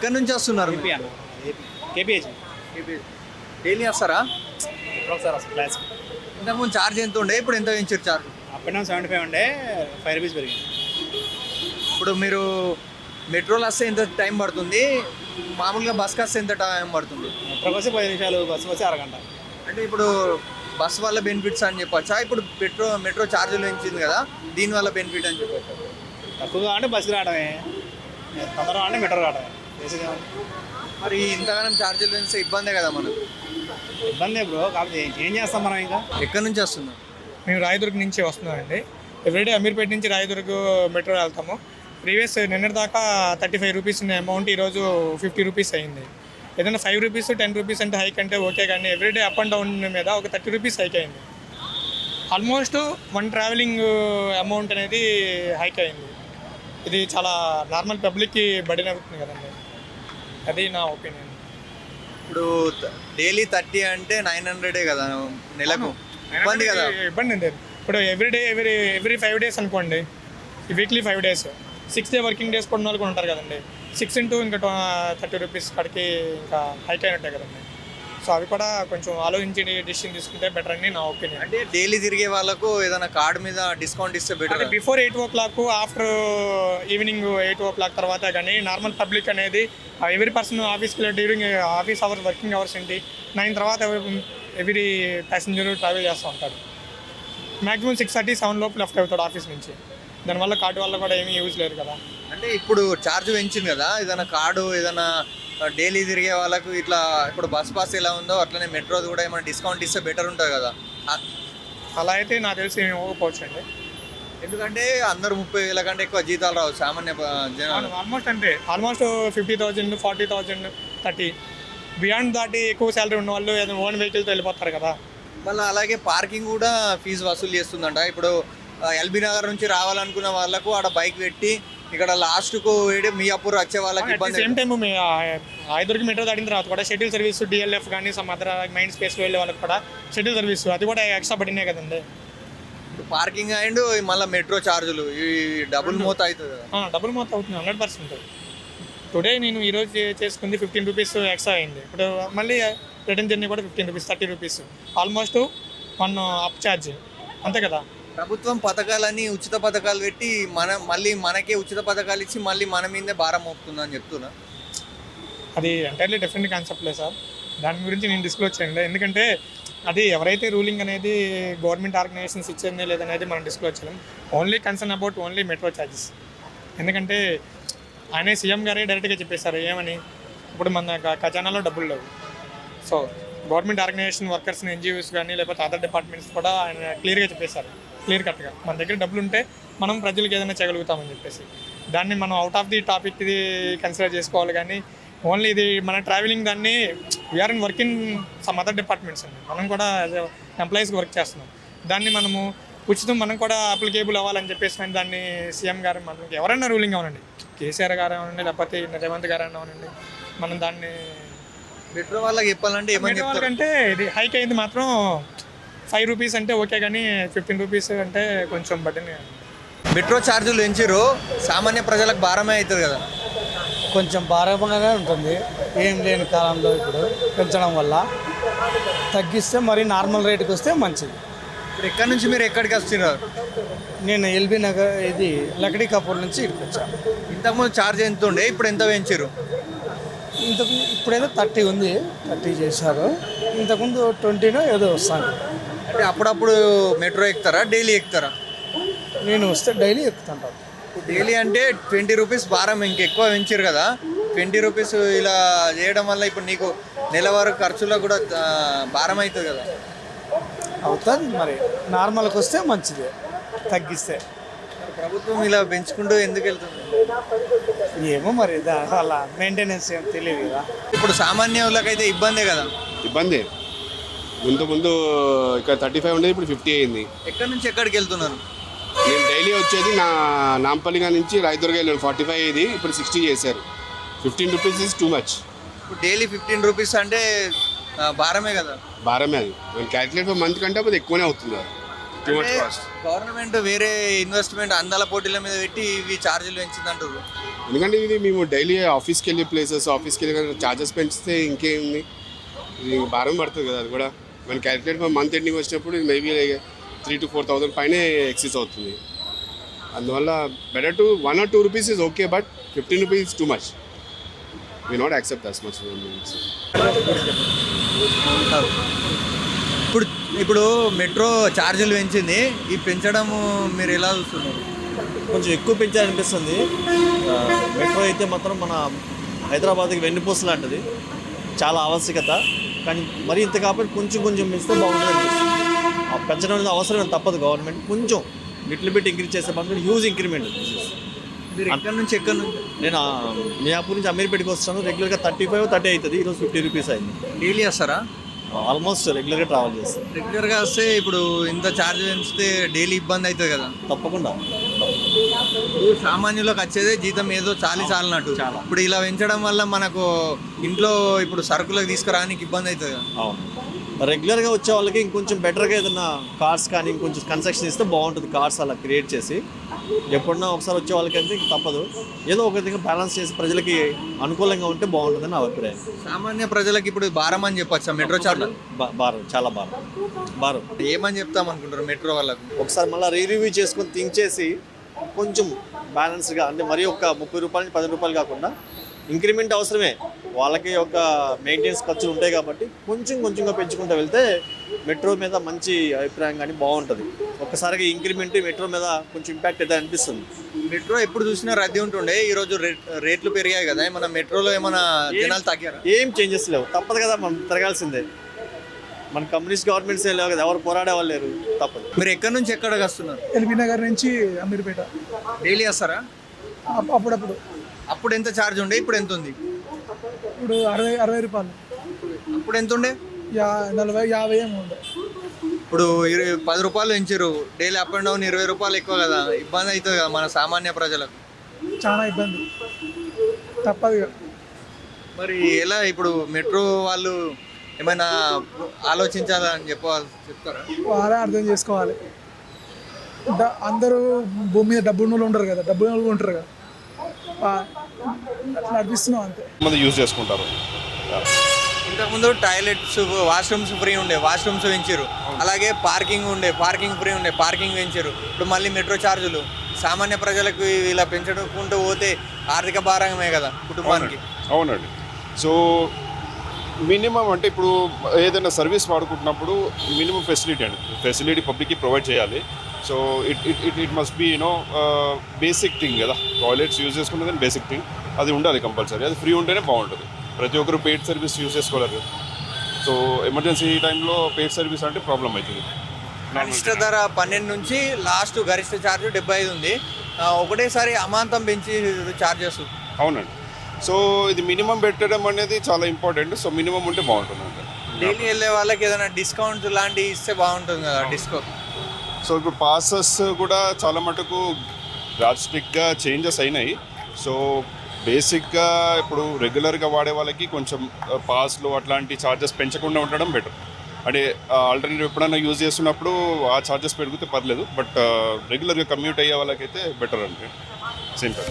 ఎక్కడి నుంచి వస్తున్నారు ఏపీ అన్న ఏపీ కేపీహెచ్ డైలీ వస్తారా? ఒకసారి అసలు క్లాస్ ఇంతకుముందు ఛార్జ్ ఎంత ఉండే, ఇప్పుడు ఎంత పెంచారు ఛార్జ్? అప్ అండ్ డౌన్ 75 ఉండే, 5 రూపీస్ పెరిగింది. ఇప్పుడు మీరు మెట్రోలో వస్తే ఎంత టైం పడుతుంది, మామూలుగా బస్కి వస్తే ఎంత టైం పడుతుంది? మెట్రోకి వస్తే 10 నిమిషాలు, బస్సు వస్తే అరగంట. అంటే ఇప్పుడు బస్ వల్ల బెనిఫిట్స్ అని చెప్పొచ్చా, ఇప్పుడు మెట్రో ఛార్జీలు పెంచింది కదా దీనివల్ల బెనిఫిట్ అని చెప్పొచ్చా? తక్కువగా అంటే బస్సుకి రావడమే, తొందరగా అంటే మెట్రో రావడమే. మరి ఇంతగానం ఛార్జీలు పెంచితే ఇబ్బందే కదా మనకు. ఇబ్బందే బ్రో, కాకపోతే ఏం చేస్తాం మనం ఇంకా. ఎక్కడి నుంచి వస్తున్నాం? మేము రాయదుర్గ్ నుంచి వస్తున్నామండి. ఎవ్రీడే అమీర్పేట నుంచి రాయదుర్గ్ మెట్రో వెళ్తాము. ప్రీవియస్ నిన్నటి దాకా 35 రూపీస్ ఉన్న అమౌంట్ ఈరోజు 50 రూపీస్ అయింది. ఏదైనా 5 రూపీస్ 10 రూపీస్ అంటే హైక్ అంటే ఓకే, కానీ ఎవ్రీడే అప్ అండ్ డౌన్ మీద ఒక 30 రూపీస్ హైక్ అయింది. ఆల్మోస్ట్ వన్ ట్రావెలింగ్ అమౌంట్ అనేది హైక్ అయింది. ఇది చాలా నార్మల్ పబ్లిక్కి బడిన అవుతుంది కదండి, అది నా ఒపీనియన్. ఇప్పుడు డైలీ 30 అంటే 900 కదా నెలకు, ఇబ్బంది కదా? ఇబ్బంది ఉంది. ఇప్పుడు ఎవ్రీ 5 డేస్ అనుకోండి, weekly 5 days, 6 day working days కొన్న వాళ్ళు కూడా ఉంటారు కదండి. 6 ఇంటూ ఇంకా 30 రూపీస్ కాడికి ఇంకా హైక్ అయినట్టే కదండి. సో అవి కూడా కొంచెం ఆలోచించి డిసిషన్ తీసుకుంటే బెటర్ అని నా ఒపీనియన్. అంటే డైలీ తిరిగే వాళ్ళకు ఏదైనా కార్డు మీద డిస్కౌంట్ ఇస్తే better. Before 8 o'clock, after evening 8 o'clock తర్వాత కానీ నార్మల్ పబ్లిక్ అనేది ఎవరీ పర్సన్ ఆఫీస్కి during office hours, working hours ఏంటి 9 తర్వాత ఎవరీ ప్యాసింజర్ ట్రావెల్ చేస్తూ ఉంటాడు. మ్యాక్సిమం 6:30, 7 లోపు లెఫ్ట్ అవుతాడు ఆఫీస్ నుంచి. దానివల్ల కార్డు వల్ల కూడా ఏమీ యూజ్ లేదు కదా. అంటే ఇప్పుడు ఛార్జ్ పెంచింది కదా, ఏదైనా కార్డు ఏదైనా డైలీ తిరిగే వాళ్ళకు ఇట్లా ఇప్పుడు బస్ పాస్ ఎలా ఉందో అట్లనే మెట్రోది కూడా ఏమైనా డిస్కౌంట్ ఇస్తే బెటర్ ఉంటుంది కదా. అలా అయితే నాకు తెలిసి ఏమి ఇవ్వకపోవచ్చు అండి. ఎందుకంటే అందరూ 30,000 కంటే ఎక్కువ జీతాలు రావు సామాన్య జనాలు. ఆల్మోస్ట్ 50,000, 40,000, 30 బియాండ్ దాటి ఎక్కువ శాలరీ ఉన్న వాళ్ళు ఏదైనా ఓన్ వెహికల్తో వెళ్ళిపోతారు కదా. మళ్ళీ అలాగే పార్కింగ్ కూడా ఫీజు వసూలు చేస్తుందంట. ఇప్పుడు ఎల్బీ నగర్ నుంచి రావాలనుకున్న వాళ్ళకు ఆడ బైక్ పెట్టి ఇక్కడ లాస్ట్కు మియాపూర్ వచ్చే వాళ్ళకి ఇబ్బంది. సేమ్ టైం ఐదుర్కి మెట్రో దాటిన తర్వాత కూడా షెడ్యూల్ సర్వీస్, డిఎల్ఎఫ్ కానీ సమ్ అదర్ మైండ్ స్పేస్కి వెళ్ళే వాళ్ళకి కూడా షెడ్యూల్ సర్వీస్ అది కూడా ఎక్స్ట్రా పడినాయి కదండి. పార్కింగ్ అండ్ మళ్ళీ మెట్రో ఛార్జులు ఇవి డబుల్ మోత అవుతుంది కదా. డబుల్ మోత అవుతుంది 100%. టుడే నేను ఈరోజు చేసుకుంది 15 రూపీస్ ఎక్స్ట్రా అయింది. ఇప్పుడు మళ్ళీ రిటర్న్ జర్నీ కూడా 15 rupees, 30 rupees, almost 1 up charge, అంతే కదా. ప్రభుత్వం పథకాలని ఉచిత పథకాలు పెట్టి మళ్ళీ మనకే ఉచిత పథకాలు ఇచ్చి మళ్ళీ మన మీదే భారం మోపుతుందని చెప్తున్నా. అది ఎంటైర్లీ డిఫరెంట్ కాన్సెప్ట్లే సార్. దాని గురించి నేను డిస్క్లోజ్ చేయండి, ఎందుకంటే అది ఎవరైతే రూలింగ్ అనేది గవర్నమెంట్ ఆర్గనైజేషన్స్ ఇచ్చింది లేదనేది మనం డిస్క్లోజ్ చేయలేం. Only concern about only metro charges. ఎందుకంటే ఆయన సీఎం గారే డైరెక్ట్గా చెప్పేశారు ఏమని, ఇప్పుడు మన ఖజానాలో డబ్బులు లేవు. సో గవర్నమెంట్ ఆర్గనైజేషన్ వర్కర్స్ని, ఎన్జిఓస్ కానీ లేకపోతే అదర్ డిపార్ట్మెంట్స్ కూడా ఆయన క్లియర్గా చెప్పేశారు, క్లియర్ కట్గా మన దగ్గర డబ్బులు ఉంటే మనం ప్రజలకు ఏదైనా చేయగలుగుతామని చెప్పేసి. దాన్ని మనం అవుట్ ఆఫ్ ది టాపిక్ ఇది కన్సిడర్ చేసుకోవాలి, కానీ ఓన్లీ ఇది మన ట్రావెలింగ్ దాన్ని we are in work in some other departments అండి. మనం కూడా ఎంప్లాయీస్కి వర్క్ చేస్తున్నాం. దాన్ని మనము ఉచితం మనం కూడా అప్లికేబుల్ అవ్వాలని చెప్పేసి దాన్ని సీఎం గారు మనకి ఎవరైనా రూలింగ్ అవనండి, కేసీఆర్ గారు అవనండి లేకపోతే రేవంత్ గారు అవనండి, మనం దాన్ని మెట్రో వాళ్ళకి చెప్పాలంటే ఏమని అంటే ఇది హైక్ అయింది మాత్రం 5 రూపీస్ అంటే ఓకే, కానీ 15 రూపీస్ అంటే కొంచెం బడ్డనే. మెట్రో ఛార్జీలు పెంచారు, సామాన్య ప్రజలకు భారమే అవుతుంది కదా. కొంచెం భారంగానే ఉంటుంది ఏం లేని కాలంలో. ఇప్పుడు పెంచడం వల్ల తగ్గిస్తే మరి నార్మల్ రేటుకి వస్తే మంచిది. ఇప్పుడు ఎక్కడి నుంచి మీరు ఎక్కడికి వస్తున్నారు? నేను ఎల్బీ నగర్ ఇది లక్డీ కపూర్ నుంచి ఇక్కడికి వచ్చాను. ఇంతకుముందు ఛార్జ్ ఎంత ఉండే, ఇప్పుడు ఎంత పెంచారు? ఇప్పుడేదో 30 ఉంది, 30 చేశారు. ఇంతకుముందు 20 ఏదో వస్తాను. అంటే అప్పుడప్పుడు మెట్రో ఎక్కుతారా, డైలీ ఎక్కుతారా? నేను వస్తే డైలీ ఎక్కుతుంటాను. డైలీ అంటే 20 రూపీస్ భారం ఇంకెక్కువ పెంచారు కదా. 20 రూపీస్ ఇలా చేయడం వల్ల ఇప్పుడు నీకు నెలవారీ ఖర్చులో కూడా భారం అవుతుంది కదా. అవుతుంది మరి, నార్మల్కి వస్తే మంచిదే, తగ్గిస్తే. ప్రభుత్వం ఇలా పెంచుకుంటూ ఎందుకు వెళ్తుంది ఏమో మరి, అలా మెయింటెనెన్స్ ఏం తెలియదు కదా. ఇప్పుడు సామాన్యులకైతే ఇబ్బందే కదా. ఇబ్బంది. ముందు ఇక్కడ 35 ఉండేది, ఇప్పుడు 50 అయింది. ఎక్కడి నుంచి ఎక్కడికి వెళ్తున్నారు? నేను డైలీ వచ్చేది నాంపల్లిగా నుంచి రాయదుర్గ వెళ్ళాను. 45 ఇది, ఇప్పుడు 60 చేశారు. 15 రూపీస్ ఈజ్ టూ మచ్. ఇప్పుడు డైలీ 15 రూపీస్ అంటే భారమే కదా. భారమే అది. మనం క్యాలిక్యులేట్ మంత్ కంటే అది ఎక్కువనే అవుతుంది. Too much cost. గవర్నమెంట్ వేరే ఇన్వెస్ట్మెంట్ అందాల పోటీల మీద పెట్టి ఇవి ఛార్జీలు పెంచిందంటారు. ఎందుకంటే ఇది మేము డైలీ ఆఫీస్కి వెళ్ళే ప్లేసెస్, ఆఫీస్కి వెళ్ళి ఛార్జెస్ పెంచితే ఇంకేముంది, ఇది భారం పడుతుంది కదా. అది కూడా మనం క్యాలిక్యులేట్ మంత్ ఎండింగ్ వచ్చినప్పుడు ఇది మేబీ 3,000 to 4,000 పైనే ఎక్సెస్ అవుతుంది. అందువల్ల better to 1 or 2 rupees is okay, but 15 rupees is too much. We not accept as much. ఇప్పుడు మెట్రో ఛార్జీలు పెంచింది, ఈ పెంచడం మీరు ఎలా చూస్తున్నారు? కొంచెం ఎక్కువ పెంచాలనిపిస్తుంది. మెట్రో అయితే మాత్రం మన హైదరాబాద్కి వెన్నుపూస లాంటిది, చాలా ఆవశ్యకత. కానీ మరీ ఇంత కాబట్టి కొంచెం పెంచితే బాగుంటుంది అనిపిస్తుంది. పెంచడం అనేది అవసరం, తప్పదు. గవర్నమెంట్ కొంచెం లిటిల్ బిట్ ఇంక్రీజ్ చేస్తే మాత్రం హ్యూజ్ ఇంక్రిమెంట్. మీరు ఎక్కడి నుంచి నేను మియాపూర్ నుంచి అమీర్పేటకి వస్తాను. రెగ్యులర్గా 35-30 అవుతుంది. ఈరోజు 50 రూపీస్ అయింది. డైలీ వస్తారా? ఆల్మోస్ట్ రెగ్యులర్గా ట్రావెల్ చేస్తాను. రెగ్యులర్గా వస్తే ఇప్పుడు ఇంత ఛార్జ్ పెంచితే డైలీ ఇబ్బంది అవుతుంది కదా. తప్పకుండా. ఇప్పుడు సామాన్యులకు వచ్చేదే జీతం ఏదో చాలినట్టు. ఇప్పుడు ఇలా పెంచడం వల్ల మనకు ఇంట్లో ఇప్పుడు సరుకులకు తీసుకురానికి ఇబ్బంది అవుతుంది కదా. అవును, రెగ్యులర్గా వచ్చే వాళ్ళకి ఇంకొంచెం బెటర్గా ఏదైనా కార్స్ కానీ ఇంకొంచెం కన్స్ట్రక్షన్ ఇస్తే బాగుంటుంది. కార్స్ అలా క్రియేట్ చేసి ఎప్పుడన్నా ఒకసారి వచ్చే వాళ్ళకంటే తప్పదు, ఏదో ఒక విధంగా బ్యాలెన్స్ చేసి ప్రజలకి అనుకూలంగా ఉంటే బాగుంటుందని నా అభిప్రాయం. సామాన్య ప్రజలకు ఇప్పుడు భారం అని చెప్పొచ్చా మెట్రో ఛార్జ్? భారం, చాలా భారం. ఏమని చెప్తాం అనుకుంటారు మెట్రో వాళ్ళకు? ఒకసారి మళ్ళీ రివ్యూ చేసుకొని థింక్ చేసి కొంచెం బ్యాలెన్స్గా, అంటే మరీ ఒక 30 రూపాయల నుంచి 10 రూపాయలు కాకుండా ఇంక్రిమెంట్ అవసరమే. వాళ్ళకి ఒక మెయింటెనెన్స్ ఖర్చులు ఉంటాయి కాబట్టి కొంచెంగా పెంచుకుంటూ వెళ్తే మెట్రో మీద మంచి అభిప్రాయం కానీ బాగుంటుంది. ఒక్కసారిగా ఇంక్రిమెంట్ మెట్రో మీద కొంచెం ఇంపాక్ట్ అయితే అనిపిస్తుంది. మెట్రో ఎప్పుడు చూసినా రద్దీ ఉంటుండే, ఈరోజు రేట్లు పెరిగాయి కదా, మన మెట్రోలో ఏమైనా జనాలు తగ్గారా? ఏం చేంజెస్ లేవు, తప్పదు కదా, మనం తిరగాల్సిందే. మన కమ్యూనిస్ట్ గవర్నమెంట్స్ లేవు కదా, ఎవరు పోరాడే వాళ్ళు లేరు, తప్పదు. మీరు ఎక్కడి నుంచి ఎక్కడికి వస్తున్నారు? ఎల్బీ నగర్ నుంచి అమీర్పేట. డైలీ వస్తారా? అప్పుడప్పుడు. అప్పుడు ఎంత ఛార్జ్ ఉండే, ఇప్పుడు ఎంత ఉంది? ఇప్పుడు 60 రూపాయలు. అప్పుడు ఎంత ఉండే? 40, 50 ఏమో ఉండే. ఇప్పుడు 10 రూపాయలు పెంచారు. డైలీ అప్ అండ్ డౌన్ 20 రూపాయలు ఎక్కువ కదా, ఇబ్బంది అవుతుంది కదా మన సామాన్య ప్రజలకు. చాలా ఇబ్బంది, తప్పదు. మరి ఎలా ఇప్పుడు మెట్రో వాళ్ళు ఏమైనా ఆలోచించాలని చెప్తారా? వాళ్ళే అర్థం చేసుకోవాలి. అందరూ భూమి మీద డబ్బున్న వాళ్ళు ఉంటారు కదా, డబ్బున్న వాళ్ళు ఉంటారు కదా, అట్లా నడిపిస్తున్నాం అంతే. మంది యూజ్ చేసుకుంటారు. ఇంతకుముందు టాయిలెట్స్, వాష్రూమ్స్ ఫ్రీ ఉండే, వాష్రూమ్స్ పెంచారు. అలాగే పార్కింగ్ ఫ్రీ ఉండే, పార్కింగ్ పెంచారు. ఇప్పుడు మళ్ళీ మెట్రో ఛార్జీలు సామాన్య ప్రజలకు ఇలా పెంచుకుంటూ పోతే ఆర్థిక భారమే కదా కుటుంబానికి. అవునండి. సో మినిమం అంటే ఇప్పుడు ఏదైనా సర్వీస్ వాడుకుంటున్నప్పుడు మినిమం ఫెసిలిటీ పబ్లిక్కి ప్రొవైడ్ చేయాలి. So it must be basic thing కదా. టాయిలెట్స్ యూజ్ చేసుకున్నది బేసిక్ థింగ్, అది ఉండాలి కంపల్సరీ. అది ఫ్రీ ఉంటేనే బాగుంటుంది. ప్రతి ఒక్కరు పెయిడ్ సర్వీస్ యూజ్ చేసుకోలేరు. సో ఎమర్జెన్సీ టైంలో పెయిడ్ సర్వీస్ అంటే ప్రాబ్లం అవుతుంది. గరిష్ట ధర 12 నుంచి లాస్ట్ గరిష్ట ఛార్జ్ 75 ఉంది. ఒకటేసారి అమాంతం పెంచి ఛార్జెస్. అవునండి. సో ఇది మినిమం పెట్టడం అనేది చాలా ఇంపార్టెంట్. సో మినిమం ఉంటే బాగుంటుంది అంటే. డైలీ వెళ్ళే వాళ్ళకి ఏదైనా డిస్కౌంట్ లాంటివి ఇస్తే బాగుంటుంది కదా, డిస్కౌంట్. సో ఇప్పుడు పాసెస్ కూడా చాలా మటుకు డ్రాస్టిక్గా చేంజెస్ అయినాయి. సో బేసిక్గా ఇప్పుడు రెగ్యులర్గా వాడే వాళ్ళకి కొంచెం పాస్లు అట్లాంటి ఛార్జెస్ పెంచకుండా ఉండడం బెటర్. అంటే ఆల్టర్నేటివ్ ఎప్పుడైనా యూజ్ చేస్తున్నప్పుడు ఆ ఛార్జెస్ పెరిగితే పర్లేదు, బట్ రెగ్యులర్గా కమ్యూట్ అయ్యే వాళ్ళకైతే బెటర్ అంటే సింపుల్.